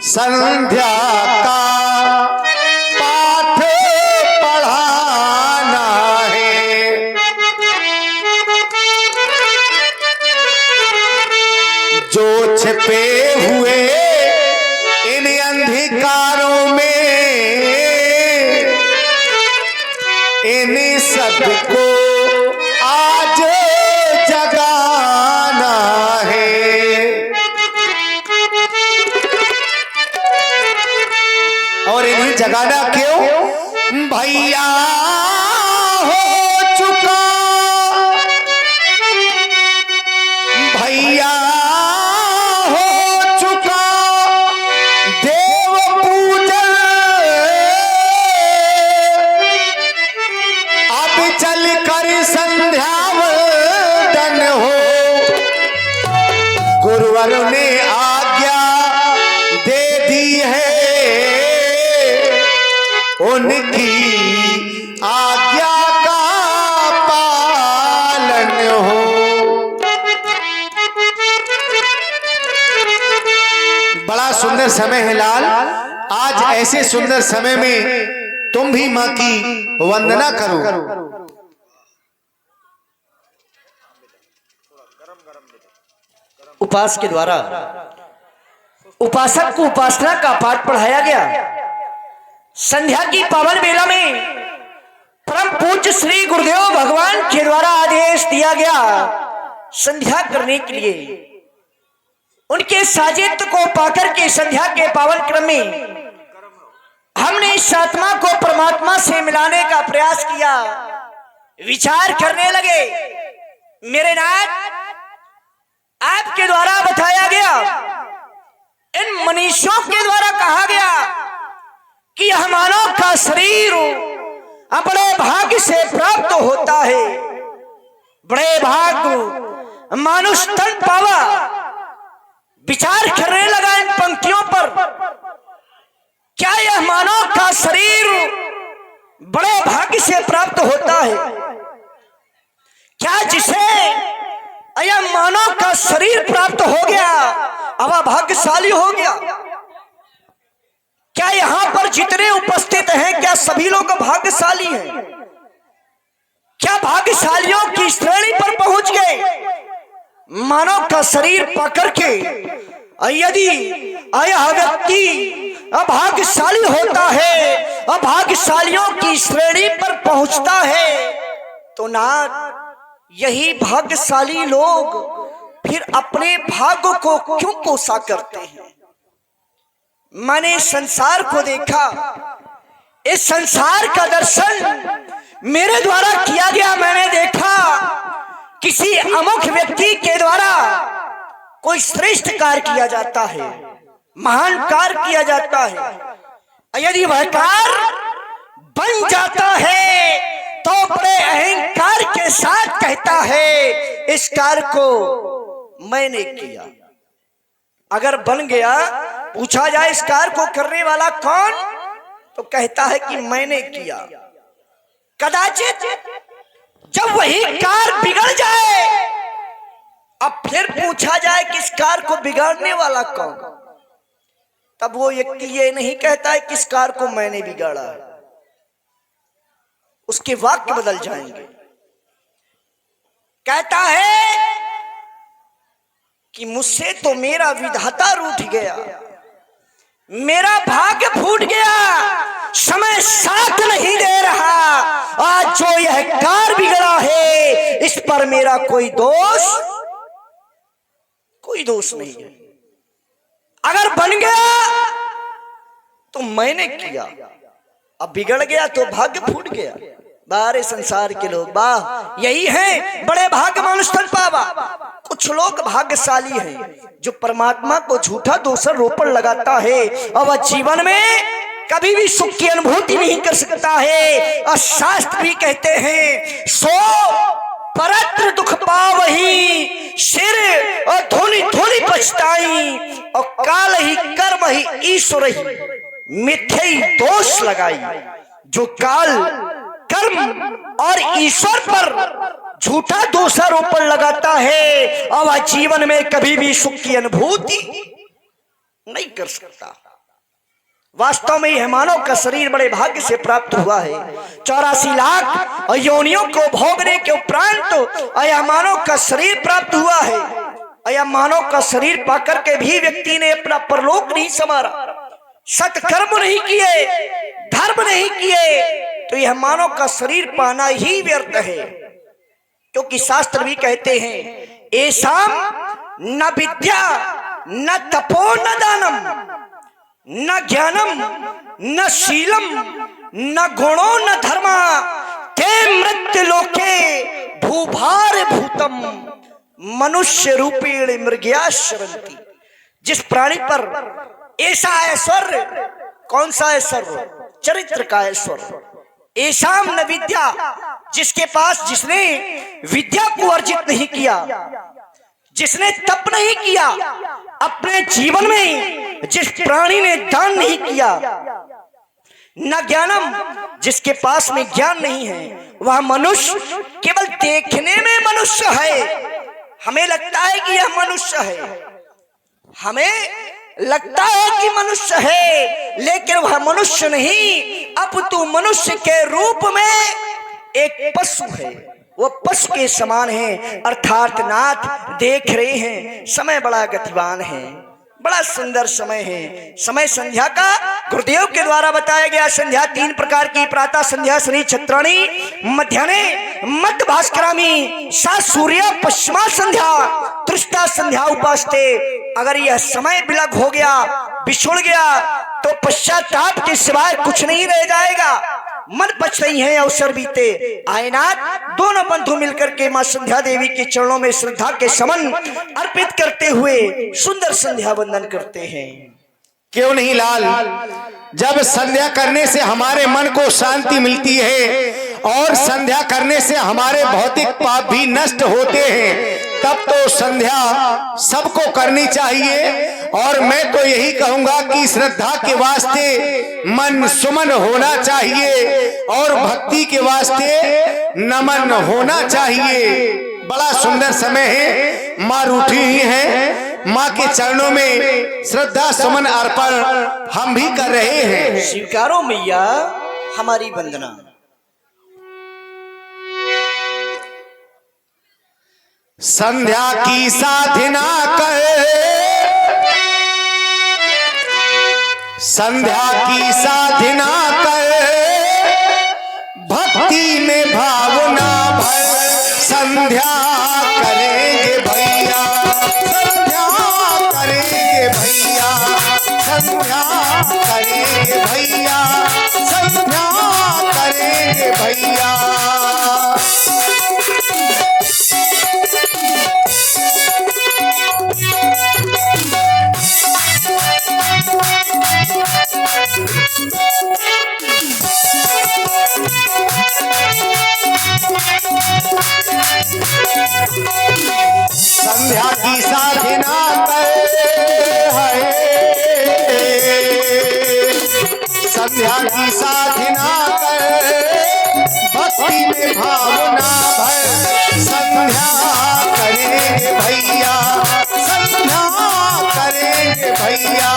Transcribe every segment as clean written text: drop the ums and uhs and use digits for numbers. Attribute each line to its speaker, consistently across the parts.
Speaker 1: संध्या का पाठ पढ़ाना है, जो छिपे हुए इन अंधकारों में इन सबको आज जगाना है। और इन्हें जगाना क्यों? भैया हो चुका, भैया हो चुका देव पूजन, अब चल कर संध्या वंदन हो। गुरुवर ने आज्ञा दे दी है, उनकी आज्ञा का पालन हो। बड़ा सुंदर समय है लाल, आज ऐसे सुंदर समय में तुम भी मां की वंदना करो।
Speaker 2: उपास के द्वारा उपासक को उपासना का पाठ पढ़ाया गया। संध्या की पावन बेला में परम पूज्य श्री गुरुदेव भगवान के द्वारा आदेश दिया गया संध्या करने के लिए। उनके साजिद को पाकर के संध्या के पावन क्रम में हमने इस आत्मा को परमात्मा से मिलाने का प्रयास किया। विचार करने लगे, मेरे नाथ आपके द्वारा बताया गया, इन मनीषों के द्वारा कहा गया कि यह मानव का शरीर बड़े भाग्य से प्राप्त होता है। बड़े भाग्य मानुष तन पावा। विचार करने लगा इन पंक्तियों पर, क्या यह मानव का शरीर बड़े भाग्य से प्राप्त होता है? क्या जिसे यह मानव का शरीर प्राप्त हो गया अब भाग्यशाली हो गया? क्या यहां पर जितने उपस्थित हैं क्या सभी लोग भाग्यशाली हैं? क्या भाग्यशालियों की श्रेणी पर पहुंच गए? मानव का शरीर पकड़ के यदि यह व्यक्ति अभाग्यशाली होता है, अभाग्यशालियों की श्रेणी पर पहुंचता है, तो ना यही भाग्यशाली लोग फिर अपने भाग्य को क्यों कोसा करते हैं? मैंने संसार को देखा, इस संसार का दर्शन मेरे द्वारा किया गया। मैंने देखा किसी अमुक व्यक्ति के द्वारा कोई श्रेष्ठ कार्य किया जाता है, महान कार्य किया जाता है। यदि वह कार्य बन जाता है तो बड़े अहंकार के साथ कहता है इस कार्य को मैंने किया। अगर बन गया, पूछा जाए इस कार्य को करने वाला कौन, तो कहता है कि मैंने किया। कदाचित जब वही कार्य बिगड़ जाए, अब फिर पूछा जाए कि इस कार्य को बिगाड़ने वाला कौन, तब वो व्यक्ति ये नहीं कहता है कि इस कार्य को मैंने बिगाड़ा है। उसके वाक्य बदल जाएंगे। कहता है कि मुझसे तो मेरा विधाता रूठ गया, मेरा भाग्य फूट गया, समय साथ नहीं दे रहा। आज जो यह कार्य बिगड़ा है इस पर मेरा कोई दोष नहीं है। अगर बन गया तो मैंने किया, अब बिगड़ गया तो भाग्य फूट गया। बारे संसार के लोग वाह, यही है बड़े भाग्य मानुष तन पावा। कुछ लोग भाग्यशाली हैं जो परमात्मा को झूठा दोषारोपण लगाता है और वह जीवन में कभी भी सुख की अनुभूति नहीं कर सकता है। और शास्त्र भी कहते हैं, सो परत्र दुख पावही, सिर और धोनी धोनी पछताई, और काल ही कर्म ही ईश्वर ही मिथ्यई दोष लगाई। जो काल कर्म और ईश्वर पर झूठा दोषारोपण लगाता है और वह जीवन में कभी भी सुख की अनुभूति नहीं कर सकता। वास्तव में यह मानव का शरीर बड़े भाग्य से प्राप्त हुआ है। 84 लाख योनियों को भोगने के उपरांत यह मानव का शरीर प्राप्त हुआ है। यह मानव का शरीर पाकर के भी व्यक्ति ने अपना परलोक नहीं संवारा, सत्कर्म नहीं किए, धर्म नहीं किए, तो यह मानव का शरीर पाना ही व्यर्थ है। क्योंकि शास्त्र भी कहते हैं, ऐसाम न विद्या न तपो न दानम न ज्ञानम न शीलम न गुणो न धर्मा ते मृत्यु लोके भूभार भूतम मनुष्य रूपेण मृग्या शरंती। जिस प्राणी पर ऐसा ऐश्वर्य, कौन सा ऐश्वर्य? चरित्र का ऐश्वर्य। ऐसाम न विद्या, जिसके पास, जिसने विद्या को अर्जित नहीं किया, जिसने तप नहीं किया अपने जीवन में, जिस प्राणी ने दान नहीं किया, न ज्ञानम, जिसके पास में ज्ञान नहीं है, वह मनुष्य केवल देखने में मनुष्य है। हमें लगता है कि यह मनुष्य है, हमें लगता है कि मनुष्य है, लेकिन वह मनुष्य नहीं, अब तो मनुष्य के रूप में एक पशु है। वो पशु के समान है। अर्थात नाथ देख रहे हैं, समय बड़ा गतिवान है, बड़ा सुंदर समय है। समय संध्या का गुरुदेव के द्वारा बताया गया। संध्या 3 प्रकार की, प्रातः संध्या, शनि छत्राणी, मध्याह्ने मध्य भास्करामी, सा सूर्य पश्चिमा संध्या, तृष्टा संध्या उपासते। अगर यह समय विलग हो गया, बिछुड़ गया, तो पश्चाताप के सिवाय कुछ नहीं रह जाएगा। मन बच रही है, अवसर बीते। आयनाथ दोनों बंधु मिलकर के मां संध्या देवी के चरणों में श्रद्धा के समन अर्पित करते हुए सुंदर संध्या वंदन करते हैं।
Speaker 1: क्यों नहीं लाल, जब संध्या करने से हमारे मन को शांति मिलती है और संध्या करने से हमारे भौतिक पाप भी नष्ट होते हैं, तब तो संध्या सबको करनी चाहिए। और मैं तो यही कहूंगा कि श्रद्धा के वास्ते मन सुमन होना चाहिए और भक्ति के वास्ते नमन होना चाहिए। बड़ा सुंदर समय है, माँ रूठी ही है, माँ के चरणों में श्रद्धा सुमन अर्पण हम भी कर रहे हैं।
Speaker 2: स्वीकारो मैया हमारी वंदना।
Speaker 1: संध्या की साधना कर, संध्या की साधना कर, भक्ति में भावना भर, संध्या करेंगे भैया, संध्या करेंगे भैया, संध्या करेंगे भैया, संध्या करेंगे भैया। संध्या की साधना कर, संध्या की साधना कर, भक्ति में भावना भर, संध्या करेंगे भैया, संध्या करेंगे भैया।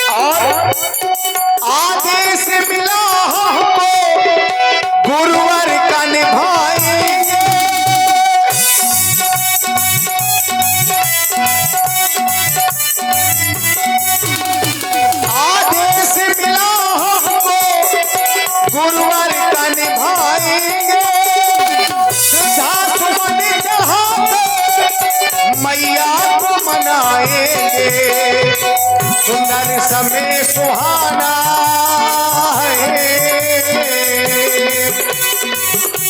Speaker 1: और आदेश मिला हमको गुरुवर का निभाएंगे, आदेश मिला हमको गुरुवर का निभाएंगे। श्रद्धा सुमन चढ़ाकर मैया को मनाएंगे। सुंदर समय सुहाना है,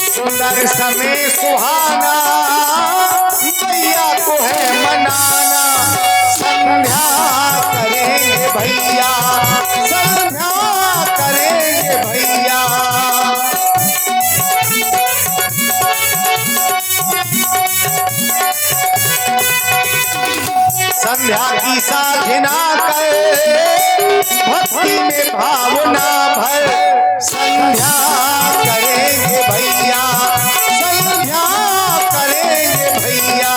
Speaker 1: सुंदर समय सुहाना, मैया को है मनाना। संध्या करेंगे भैया, संध्या करेंगे भैया। संध्या की साधना कर, भक्ति भक्ति में भावना भर संध्या करेंगे भैया, संध्या करेंगे भैया।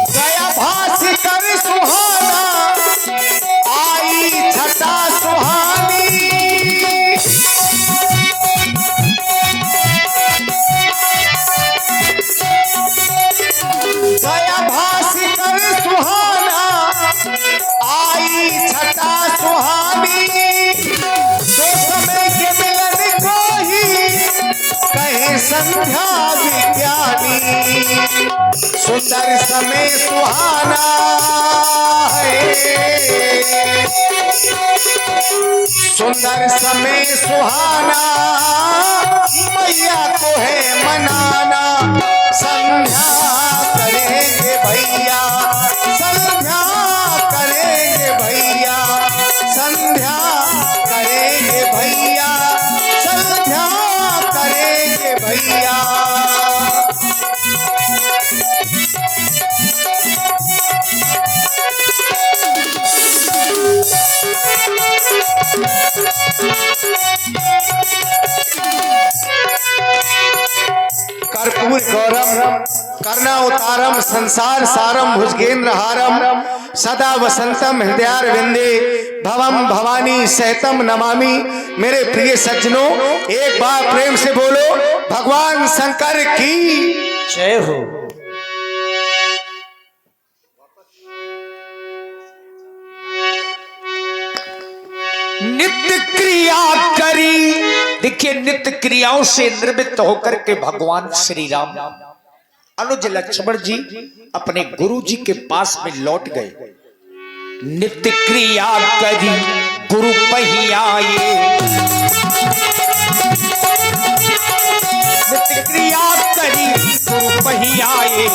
Speaker 1: गया भास्कर सुहाना, आई छटा सुहानी। गया भास्कर सुहाना, आई छटा सुहानी। तो समय के मिलन को ही कहे संध्या विज्ञानी। सुंदर समय सुहाना है, सुंदर समय सुहाना, मैया को है मनाना। संध्या करेंगे भैया, संध्या करेंगे भैया, संध्या करेंगे भैया, संध्या करेंगे भैया। कर्पूर गौरम कर्णावतारम संसार सारम भुजगेंद्र हारम सदा वसंतम हृदयारविंदे भवम भवानी सहतम नमामि। मेरे प्रिय सज्जनों, एक बार प्रेम से बोलो भगवान शंकर की
Speaker 2: जय हो।
Speaker 1: नित्य क्रिया करी। देखिए, नित्य क्रियाओं से निर्मित होकर के भगवान श्री राम अनुज लक्ष्मण जी अपने गुरु जी के पास में लौट गए। नित्य क्रिया करी गुरु पहियाए, नित्य क्रिया करी गुरु पहियाए।